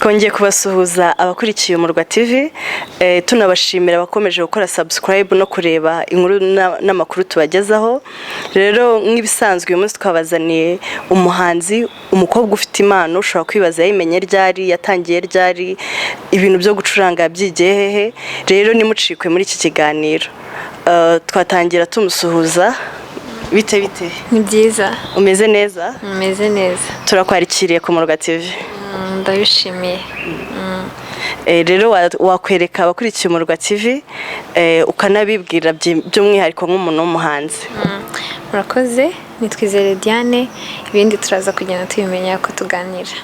twongeye kubasuhuza abakurikiye Umurwa TV, tunabashimira abakomeje gukora subscribe no kureba inkuru n'amakuru tubagezaho. Rero nk'ibisanzwe uyu munsi twabazaniye umuhanzi, umukobwa ufite impano, ushobora kwibaza yayimenye ryari, yatangiye ryari, ibintu byo gucuranga byigiye hehe. Rero nimucikwe muri iki kiganiro. Twatangira tumusuhuza. Bite? Ni byiza. Umeze neza? Umeze neza. Turakwakiriye ku Umurwa TV. Ndabishimiye. Rero wakwereka abakurikiye Umurwa TV ukanabibwira by'umwihariko nk'umuntu w'umuhanzi. Murakoze, nitwa IZERE Diane, ibindi turaza kugenda tubimenya ko tuganira.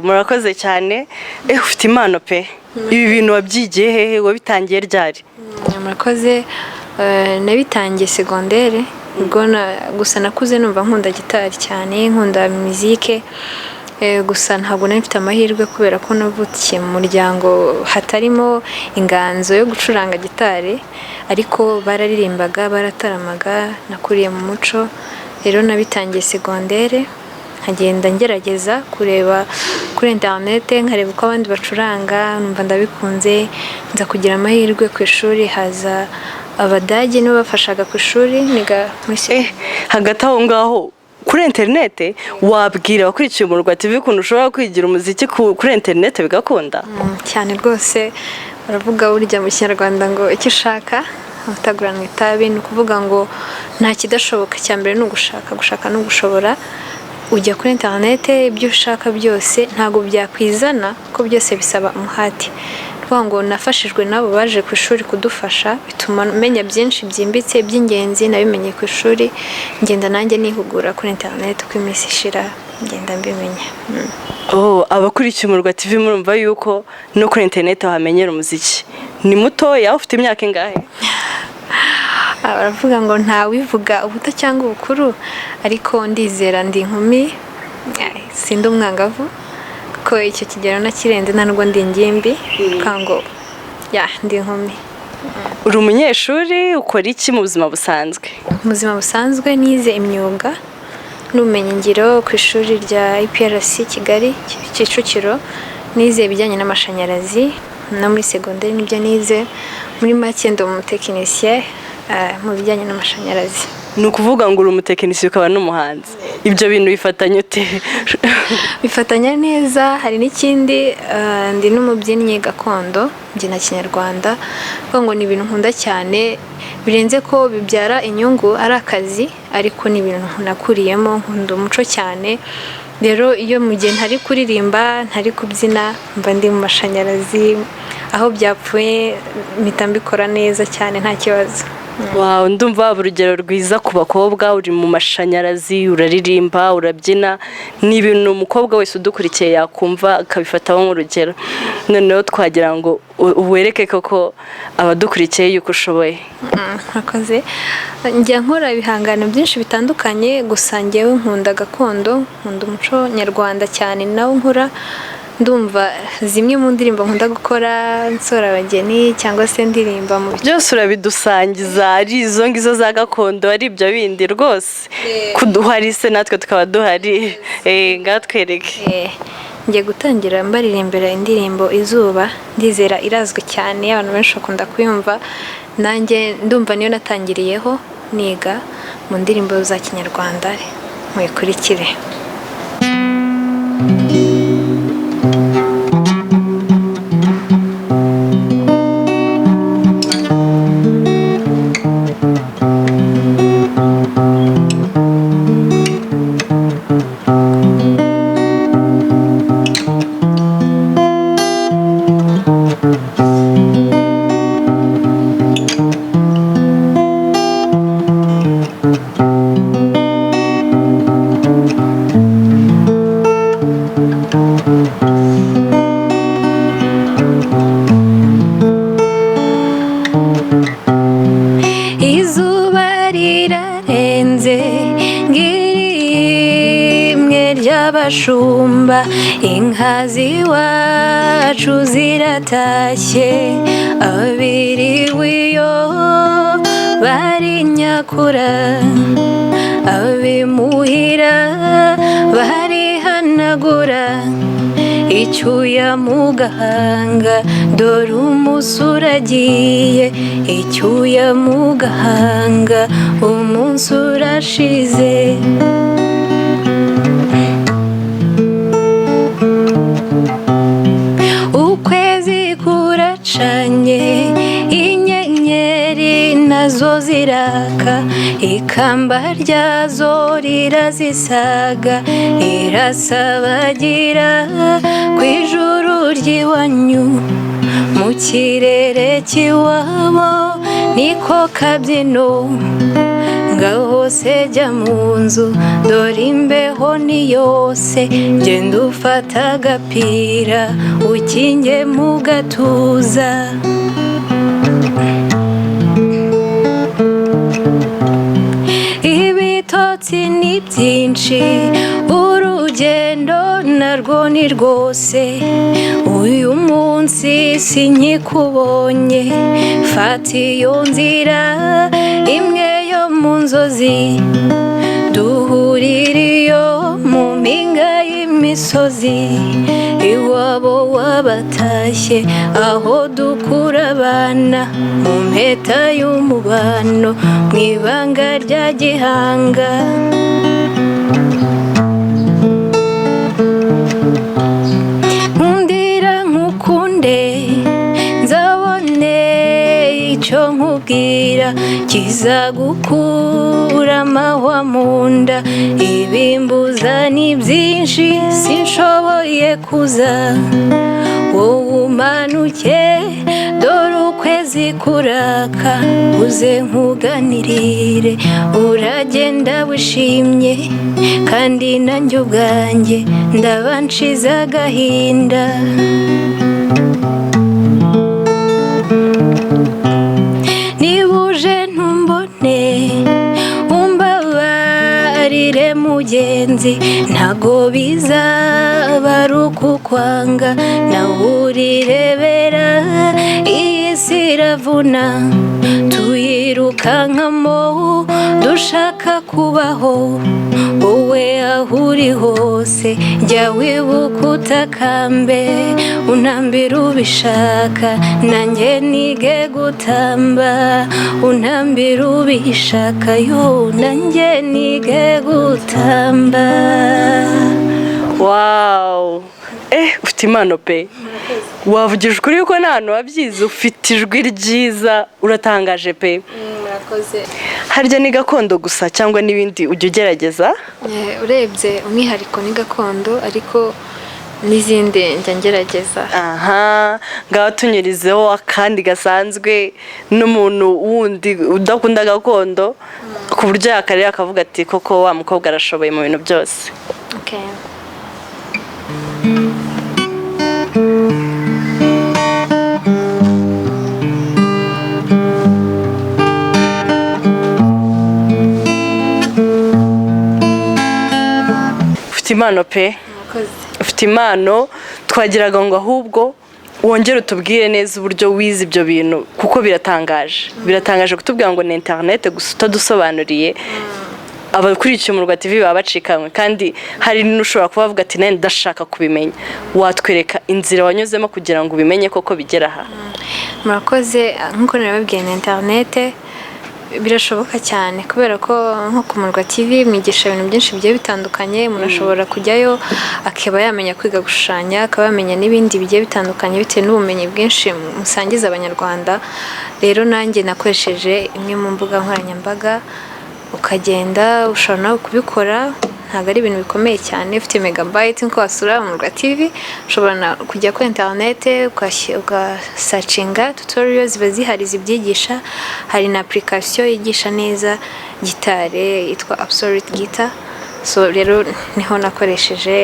Murakoze cyane. Ufite impano pe. Ibi bintu wabyigiye hehe, wabitangiye ryari? Murakoze, nabitangiye secondaire, gusa nakuze numva nkunda gitari cyane, nkunda muzike. Gusa ntabwo nari mfite amahirwe kubera ko navukiye mu muryango hatarimo inganzo yo gucuranga gitari, ariko bararirimbaga, barataramaga, nakuriye mu muco. Rero nabitangiye secondaire, nkagenda ngerageza kureba kuri internet, nkareba uko abandi bacuranga, numva ndabikunze. Nza kugira amahirwe ku ishuri, haza abadage nibo bafashaga ku ishuri niga muri hagati aho ngaho kuri internet. Wabwira abakurikiye Umurwa TV ukuntu ushobora kwigira umuziki kuri internet bigakunda? Cyane rwose. Baravuga burya mu Kinyarwanda ngo icyo ushaka utaguranwa itabi, ni ukuvuga ngo nta kidashoboka. Cyambere ni gushaka no gushobora. Ujya kuri internet, ibyo ushaka byose ntago byakwizana, ko byose bisaba umuhati. Ngo nafashijwe nabo baje ku ishuri kudufasha, bituma menya byinshi byimbitse by'ingenzi nabimenye ku ishuri. Ngenda nanjye nihugura kuri internet uko iminsi ishira, ngenda mbimenya. Abakurikiye Umurwa TV murumva yuko no kuri internet wamenyera umuziki. Ni mutoya, ufite imyaka ingahe? Baravuga ngo ntawivuga ubuto cyangwa ubukuru, ariko ndizera ndi inkumi, sindi umwangavu, kuko icyo kigero nakirenze, nta nubwo ndi ingimbi, kango ndi inkumi. Uri umunyeshuri, ukora iki mu buzima busanzwe? Mu buzima busanzwe nize imyuga n'ubumenyingiro ku ishuri rya IPRC Kigali Kicukiro. Nize ibijyanye n'amashanyarazi, no muri secondaire nibyo nize. Muri make ndi umutekinisiye mu bijyanye n'amashanyarazi. Ni ukuvuga ngo uri umutekinisiye ukaba n'umuhanzi. Ibyo bintu bifatanya ute? Bifatanya neza. Hari n'ikindi, ndi n'umubyinnyi gakondo, mbyina Kinyarwanda. Ngo ni ibintu nkunda cyane, birenze ko bibyara inyungu, ari akazi, ariko ni ibintu nakuriyemo, nkunda umuco cyane. Rero iyo mu gihe ntari kuririmba, ntari kubyina, mba ndi mu mashanyarazi, aho byapfuye mpita mbikora neza cyane, nta kibazo. Wow, ndumva waba urugero rwiza ku bakobwa. Uri mu mashanyarazi, uraririmba, urabyina. Ni ibintu umukobwa wese udukurikiye yakumva akabifataho nk'urugero. Noneho twagira ngo uwereke koko abadukurikiye yuko ushoboye. Murakoze. Njya nkora ibihangano byinshi bitandukanye, gusa njyewe nkunda gakondo, nkunda umuco nyarwanda cyane, nawo nkora. Ndumva zimwe mu ndirimbo nkunda gukora, nsora abageni cyangwa se ndirimba mu byose urabidusangiza, ari izo ngizo za gakondo, ari ibyo bindi rwose. Kuduhari se natwe tukaba duhari. Ngatwereke. Ngiye gutangira mbaririmbira indirimbo Izuba, ndizera irazwi cyane, abantu benshi bakunda kuyumva. Nanjye ndumva niyo natangiriyeho niga mu ndirimbo za Kinyarwanda. Muyikurikire. abashumba inka z'iwacu ziratashye abiriwe iyo bari nyakura abimuhira barihanagura icyuya mu gahanga dore umunsi uragiye icyuya mu gahanga umunsi urashize ukwezi kuracanye inyenyeri nazo ziraka ikamba ryazo rirazisaga irasabagira ku ijuru ry'iwanyu mu kirere cy'iwabo niko kabyino ngaho se jya mu nzu dore imbeho ni yose genda ufata agapira ukinge mu gatuza ibitotsi ni byinshi urugendo narwo ni rwose uyu munsi sinkikubonye fata iyo nzira imwe yo mu nzozi duhurira iyo mu mpinga y'imisozi iwabo wabatashye aho dukura abana mu mpeta y'umubano mu ibanga rya gihanga nkundira nkukunde nzabone icyo nkubwira kizagukura amahwa mu nda ibimbuza ni byinshi sinshoboye kuza wowe umanuke dore ukwezi kuraka uze nkuganirire uragenda wishimye kandi nanjye ubwanjye ndaba nshize agahinda niba uje ntumbone umbabarire mugenzi ntago bizaba ari ukukwanga nawe urirebera iyi si iravuna tuyirukankamo dushaka kubaho wowe aho uri hose jya wibuka utakambe unambira ubishaka nanjye nige gutamba unambira ubishaka yo nanjye nige gutamba. Wow, ufite impano pe wavugije ukuri yuko nta hantu wabyize ufite ijwi ryiza uratangaje pe murakoze harya ni gakondo gusa cyangwa n'ibindi ujya ugerageza urebye umwihariko ni gakondo ariko n'izindi njya ngerageza aha ngaho tunyurizeho akandi gasanzwe n'umuntu wundi udakunda gakondo ku buryo yakareba akavuga ati koko wa mukobwa arashoboye mu bintu byose. Okay. Ufite impano pe ufite impano twagiraga ngo ahubwo wongere utubwire neza uburyo wize ibyo bintu kuko biratangaje kutubwira ngo ni internet gusa utadusobanuriye abakurikiye umurwa TV baba bacikanywe kandi hari n'ushobora kuba avuga ati nende ndashaka kubimenya watwereka inzira wanyuzemo kugira ngo ubimenye koko bigera aha. Murakoze nkuko nababwiye na internet birashoboka cyane kubera ko nko ku Murwa TV mwigisha ibintu byinshi bigiye bitandukanye umuntu ashobora kujyayo akaba yamenya kwiga gushushanya akaba yamenya n'ibindi bigiye bitandukanye bitewe n'ubumenyi bwinshi musangiza abanyarwanda. Rero nanjye nakoresheje imwe mu mbuga nkoranyambaga ukagenda ushobora nawe kubikora ntabwo ari ibintu bikomeye cyane ufite megabyte nko wasura Murwa TV ushobora kujya kuri internet ugasearchinga tutorials ziba zihari zibyigisha hari na application yigisha neza gitare yitwa Absolute Guitar so rero niho nakoresheje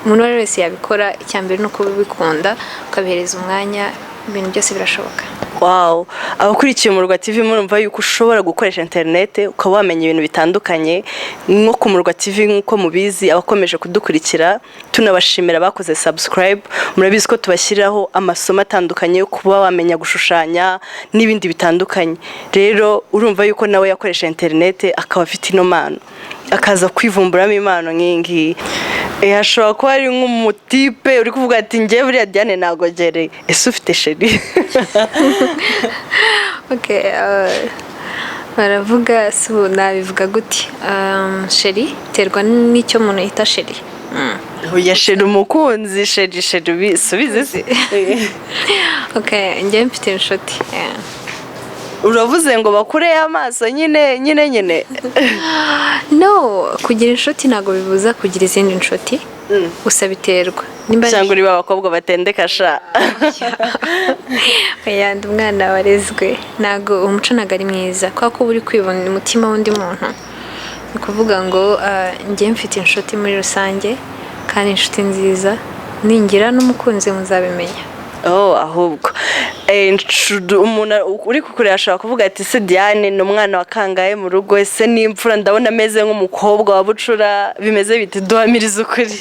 umuntu wese yabikora icyambere no kubikunda ukabihereza umwanya ibintu byose birashoboka. Wow, abakurikiye Umurwa TV murumva yuko ushobora gukoresha internet ukaba wamenya ibintu bitandukanye nko ku Umurwa TV nkuko mubizi abakomeje kudukurikira tunabashimira bakoze subscribe murabizi ko tubashyiraho amasomo atandukanye yo kuba wamenya gushushanya n'ibindi bitandukanye rero urumva yuko nawe yakoresha internet akaba afite ino mpano akaza kwivumburamo impano nk'ingi ashobora kuba ari nk'umutipe uri kuvuga ati njye buriya Diane nagogere ese ufite sheri Okay, baravuga so nabivuga gute sheri terwa n'icyo umuntu yita sheri Oya sheri umukunzi sheri bisubize Okay, njye mfite inshuti uravuze ngo bakure amaso nyine No, kugira inshuti ntago bibuza kugira izindi inshuti gusa biterwa cyangwa uri babakobwa batendeka sha Ndi umwana warezwe ntago umuco ntago ari mwiza kwa ko uri kwibona umutima w'undi muntu ni kuvuga ngo njye mfite inshuti muri rusange kandi inshuti nziza ningira n'umukunzi muzabimenya ahubwo umuntu uri kukureba ashobora kuvuga ati se Diane ni umwana wa kangahe mu rugo ese n'imfura ndabona ameze nk'umukobwa wa bucura bimeze bite duhamiriza ukuri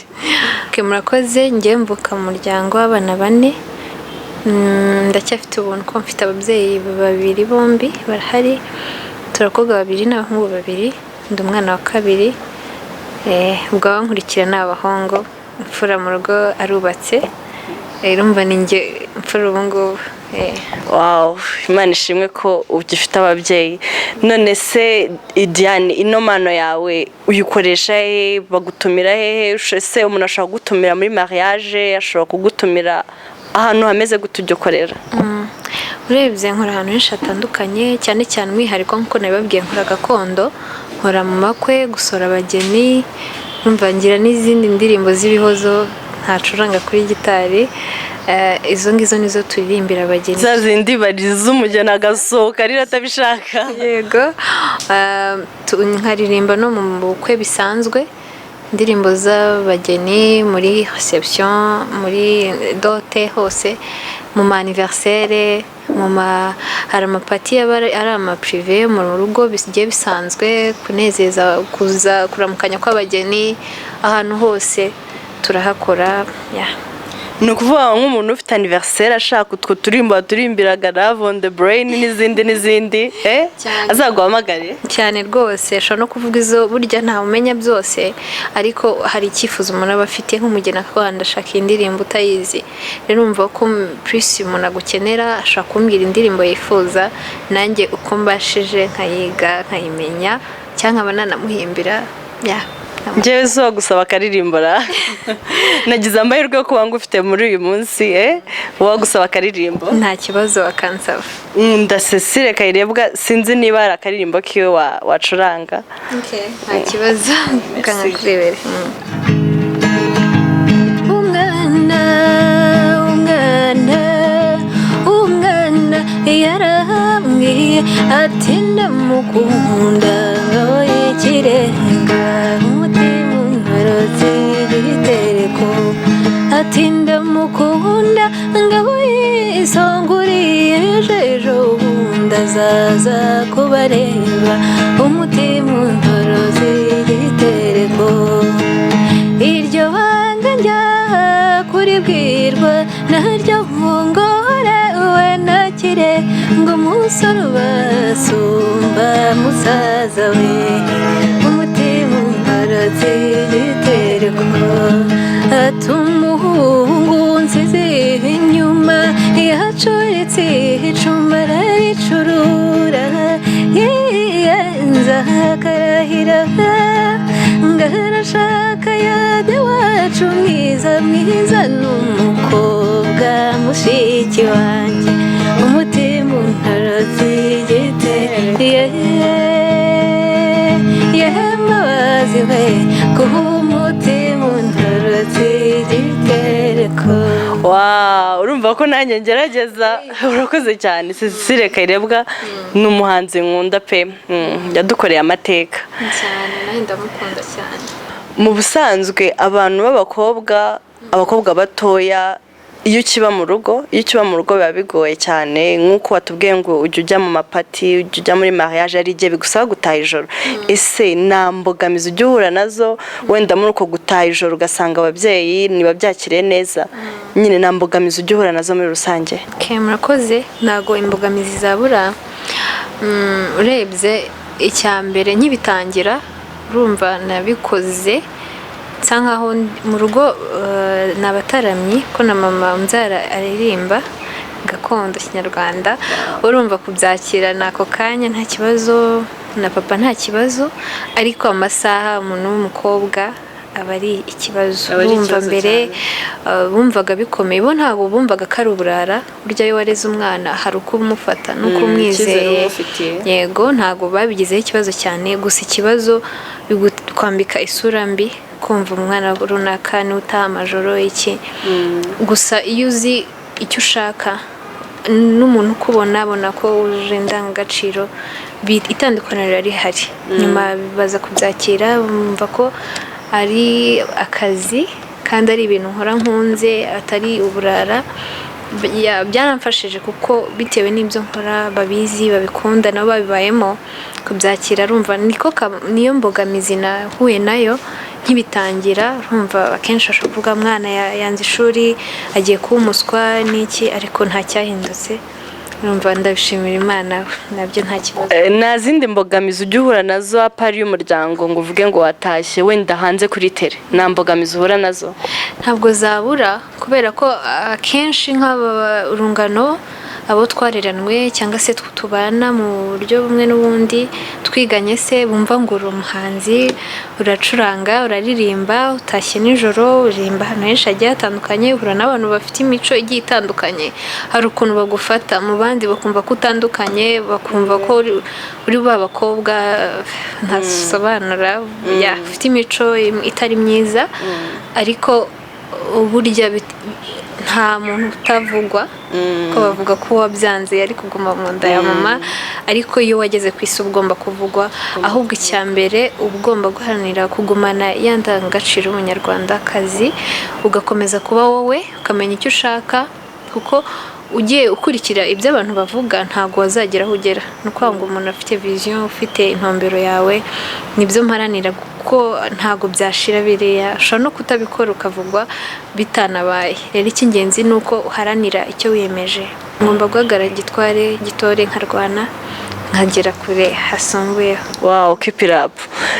murakoze njye mvuka mu muryango w'abana 4 ndacyafite ubuntu ko mfite ababyeyi babiri bombi barahari turakobwa 2 n'abahungu 2 ndi umwana wa 2 ubwo abankurikira n'abahungu imfura mu rugo arubatse urumva ninjye mfura ubu ngubu Wow, Imana ishimwe ko ugifite ababyeyi none se Diane ino mpano yawe uyikoresha he bagutumira hehe se umuntu ashobora gutumira muri mariage ashobora kugutumira ahantu hameze gute ujya ukorera urebye nkora ahantu henshi hatandukanye cyane cyane umwihariko nk'uko nabibabwiye nkora gakondo nkora mu makwe gusora abageni numva ngira n'izindi ndirimbo z'ibihozo ntacuranga kuri gitari izo ngizo nizo turirimbira abageni za zindi bariza umugeni agasohoka rero atabishaka yego nkaririmba no mu bukwe bisanzwe indirimbo z'abageni muri reception muri dote hose mu anniversaire hari amapati ari amaprive mu rugo bigiye bisanzwe kunezeza kuza kuramukanya kw'abageni ahantu hose turahakora ni ukuvuga nk'umuntu ufite anniversaire ashaka utwo turimbiraga Love on the Brain n'izindi azaguhamagare cyane rwose ashobora no kuvuga izo burya nta umenya byose ariko hari icyifuzo umuntu aba afite nk'umugeni akabanda ashaka indirimbo utayizi rero umva ko plus umuntu agukenera ashaka kumbwira indirimbo yifuza nanjye uko mbashije nkayiga nkayimenya cyangwa bananamuhimbira njyewe zo gusaba akaririmbora nagize amahirwe yo kuba ngufite muri uyu munsi wagusaba akaririmbo nta kibazo wakansaba ndasesire kayirebwa sinzi niba ari akaririmbo kiwe wacuranga nta kibazo kangakurebere umwana yarambwiye ati ndamukunda ikirenga ati ndamukunda ngabo yisonguriye ejo bundi azaza kubareba umutima untoroze igitereko iryo banga njya kuribwirwa naryo nkungorewe nakire ngo umusore ubasumba musaza we umutima untoroze igitereko atumuhungu nsize inyuma yacuritse icuma araricurura yiyenza akarahira ngarashaka yade wacu mwiza n'umukobwa mushiki wanjye umutima untoroze igitereko yembabazi we umutima untoroze igitereko urumva ko nanjye ngerageza urakoze cyane Cecile Kayirebwa ni umuhanzi nkunda pe yadukoreye amateka cyane nawe ndamukunda cyane mu busanzwe abantu b'abakobwa batoya iyo ukiba mu rugo biba bigoye cyane nk'uko watubwiye ngo ujya ujya mu mapati ujya ujya muri mariage ari igihe bigusaba gutaha ijoro ese nta mbogamizi ujya uhura nazo wenda muri uko gutaha ijoro ugasanga ababyeyi ntibabyakiriye neza nyine nta mbogamizi ujya uhura nazo muri rusange? murakoze. ntago imbogamizi zabura. urebye icya mbere nkibitangira urumva nabikoze nsa nkaho mu rugo n'abataramyi ko na mama umbyara aririmba gakondo kinyarwanda urumva kubyakira nako kanya nta kibazo na papa nta kibazo ariko amasaha umuntu w'umukobwa aba ari ikibazo. Bumva mbere bumvaga bikomeye bo ntabwo bumvaga ko ari uburara burya iyo wareze umwana hari uko umufata nuko umwizeye yego ntabwo babigizeho ikibazo cyane gusa ikibazo bigukwambika isura mbi kumva umwana runaka n'utaha amajoro iki gusa iyo uzi icyo ushaka n'umuntu ukubona abona ko wuje indangagaciro itandukaniro rihari nyuma baza kubyakira bumva ko ari akazi kandi ari ibintu nkora nkunze atari uburara. byaramfashije kuko bitewe n'ibyo nkora babizi babikunda nabo babibayemo kubyakira rumva niyo mbogamizi nahuye nayo nkibitangira rumva akenshi ashobora kuvuga mwana yanze ishuri agiye kuba umuswa n'iki ariko nta cyahindutse numva ndabishimira Imana nabyo nta kibazo. Nta zindi mbogamizi ujya uhura nazo apari y'umuryango ngo uvuge ngo watashye wenda hanze kuri tele nta mbogamizi uhura nazo? Ntabwo zabura kubera ko akenshi nk'abarungano abo twareranwe cyangwa se tubana mu buryo bumwe n'ubundi twiganye se bumva ngo uri umuhanzi uracuranga uraririmba utashye nijoro uririmba ahantu henshi hagiye hatandukanye uhura n'abantu bafite imico igiye itandukanye hari ukuntu bagufata mu bandi bakumva ko utandukanye bakumva ko uri ba bakobwa ntasobanura ufite imico itari myiza ariko burya nta muntu utavugwa ko bavuga ko wabyanze yari kuguma mu nda ya mama ariko iyo wageze ku isi ugomba kuvugwa ahubwo icya mbere ugomba guharanira kugumana ya ndangagaciro y'umunyarwandakazi ugakomeza kuba wowe ukamenya icyo ushaka kuko ugiye ukurikira ibyo abantu bavuga ntabwo wazagera aho ugera ni ukuvuga ngo umuntu afite vision ufite intumbero yawe nibyo mparanira kuko ntabwo byashira biriya ushobora no kutabikora ukavugwa bitanabaye rero icy'ingenzi ni uko uharanira icyo wiyemeje ngomba guhagarara gitore nkarwana nkagera kure hasumbuyeho. Wow, keep it up.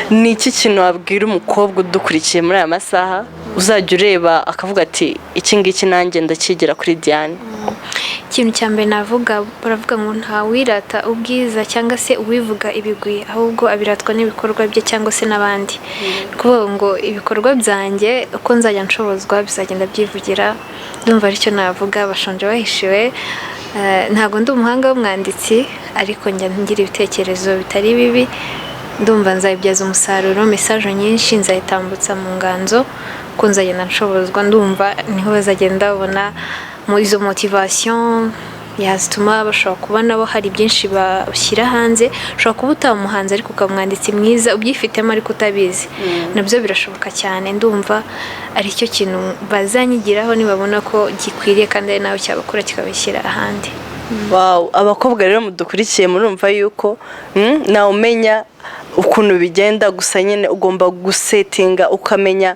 Ni iki kintu wabwira umukobwa udukurikiye muri aya masaha uzajya ureba akavuga ati iki ngiki nanjye ndakigira kuri Diane? Ikintu cya mbere navuga baravuga ngo nta wirata ubwiza cyangwa se uwivuga ibigwi ahubwo abiratwa n'ibikorwa bye cyangwa se n'abandi kuvuga ngo ibikorwa byanjye uko nzajya nshobozwa bizagenda byivugira ndumva aricyo navuga bashonje bahishiwe. Ntabwo ndi umuhanga w'umwanditsi ariko njya ngira ibitekerezo bitari bibi ndumva nzayibyaza umusaruro message nyinshi nzayitambutsa mu nganzo ko nzagenda nshobozwa ndumva niho bazagenda babona izo motivation yazituma bashobora kuba nabo hari byinshi bashyira hanze ushobora kuba utamuhanze ariko ukamwanditsi mwiza ubyifitemo ariko utabizi nabyo birashoboka cyane ndumva ari cyo kintu bazanyigiraho nibabona ko gikwiriye kandi ari nawe cyabakora kikabishyira ahandi. Wow, abakobwa rero mudukurikiye murumva yuko nawe umenya ukuntu bigenda gusa nyine ugomba gusetinga ukamenya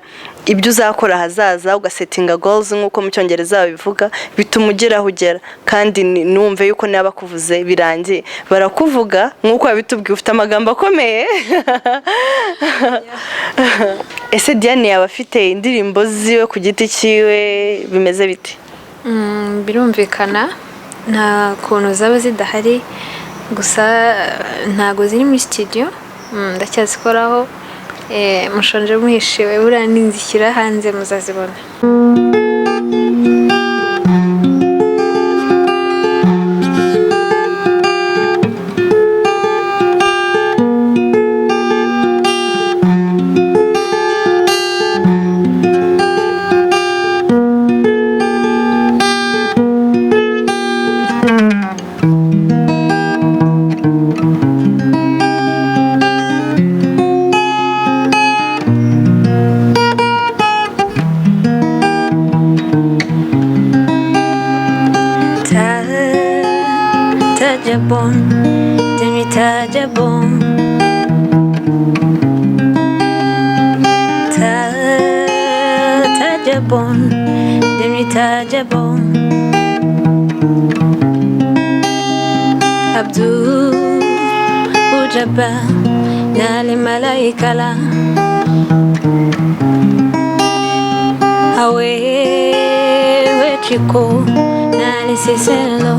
ibyo uzakora hazaza ugasetinga goals nk'uko mu cyongereza babivuga bituma ugeraho ugera kandi numve yuko niba bakuvuze birangiye barakuvuga nk'uko babitubwiye ufite amagambo akomeye. Ese Diane yaba afite indirimbo ziwe ku giti cyiwe bimeze bite? Birumvikana nta kuntu zaba zidahari gusa ntago ziri muri studio ndacyazikoraho mushonje muhishiwe buriya ninzishyira hanze muzazibona. bon, demita bon. Ta bon, demita bon. Abdul Ujaba Nali Malaikala Awe Wechiko Nali Siselo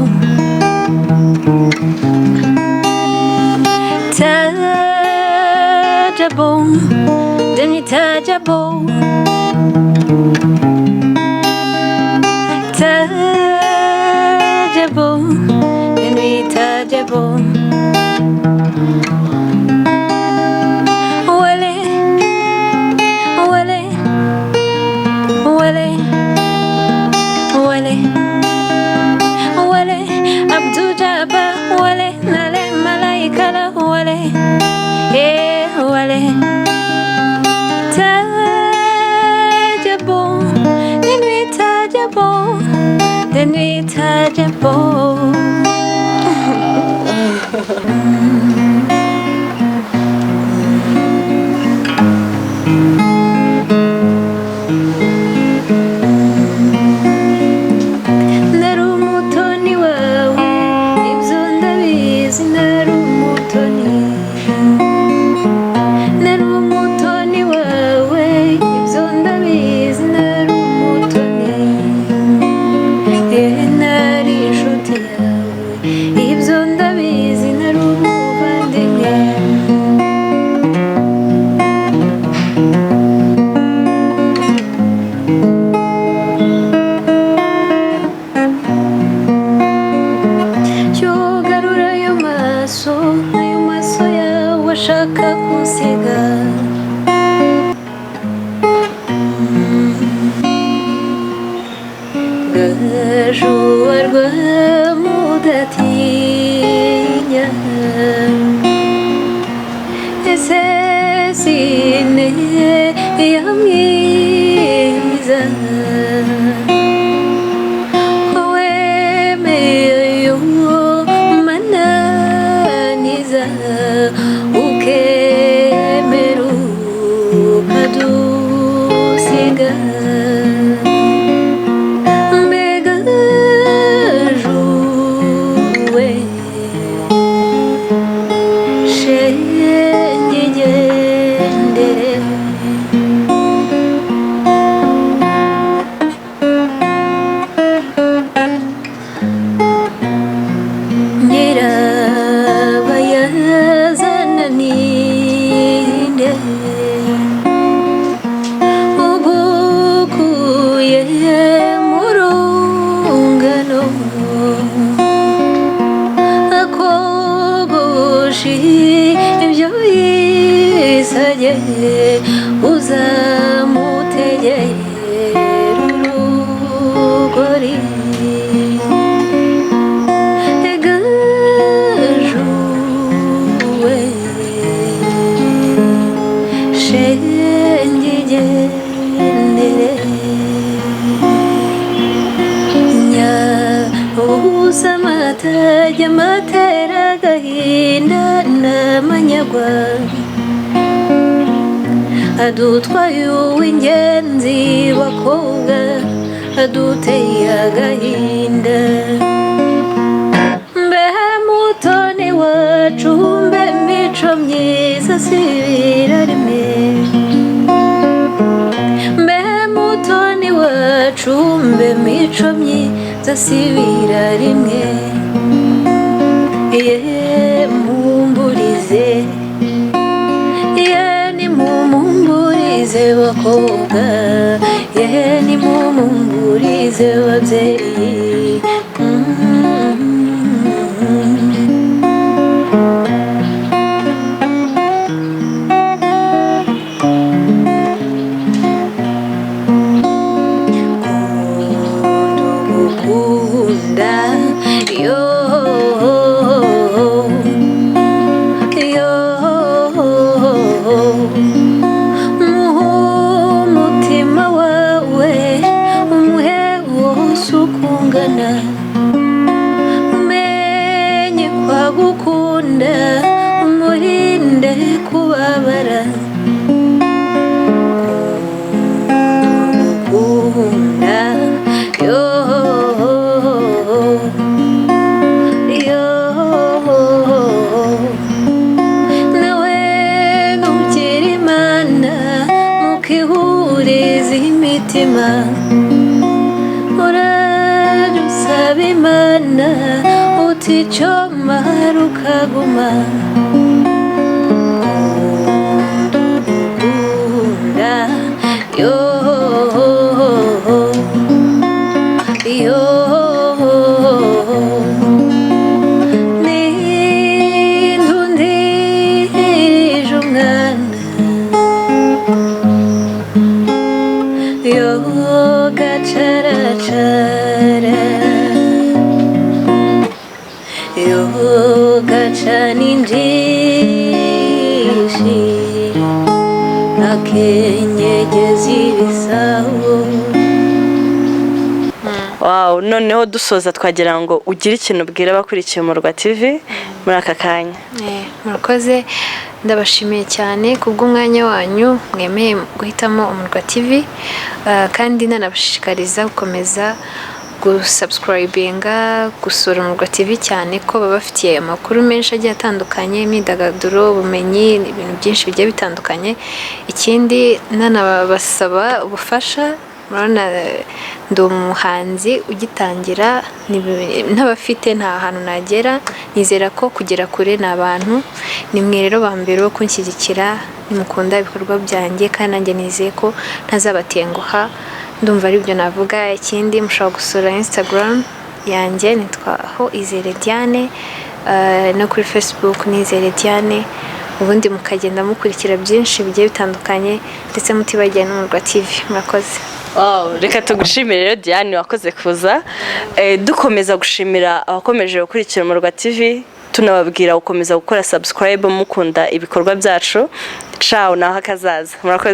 Tajabon Demi Tajabon Tajabon Demi Tajabon adutwaye uw'ingenzi bakobwa aduteye agahinda mbe mutoni wacu mbe mico myiza sibira rimwe mbe mutoni wacu mbe mico myiza sibira rimwe ye mumburize nimumburize bakobwa ye nimumburize babyeyi gukunda yo umutima wawe umuhe wose uko nkunda yo nawe nugira imana mukihuriza imitima urajya usaba imana uticoma rukaguma nkunda yo yo nindundirije umwana yo gacaracara yo gacana injishi akenyegeza ibisabo. Wow, noneho dusoza twagira ngo ugire ikintu ubwira abakurikiye Umurwa TV muri aka kanya. Murakoze, ndabashimiye cyane kubw'umwanya wanyu mwemeye guhitamo Umurwa TV, kandi nanabashishikariza gukomeza gusubscribinga gusura Umurwa TV cyane ko baba bafitiye amakuru menshi agiye atandukanye, imyidagaduro, ubumenyi, ibintu byinshi bigiye bitandukanye. Ikindi nanabasaba ubufasha, murabona ndi umuhanzi ugitangira, ntabafite nta hantu nagera, nizera ko kugera kure ni abantu, nimwe rero ba mbere bo kunshyigikira, nimukunda ibikorwa byanjye kandi nanjye nizeye ko ntazabatenguha. Ndumva ari byo navuga. Ikindi mushobora gusura Instagram yanjye, nitwaho IZERE DIANE, no kuri Facebook ni IZERE DIANE, ubundi mukagenda mukurikira byinshi bigiye bitandukanye ndetse mutibagiye n'Umurwa TV. Murakoze. Wow, reka tugushimire rero Diane wakoze kuza. Dukomeza gushimira abakomeje gukurikira Umurwa TV, tunababwira gukomeza gukora subscribe mukunda ibikorwa byacu. Ciao naho akazaza. Murakoze.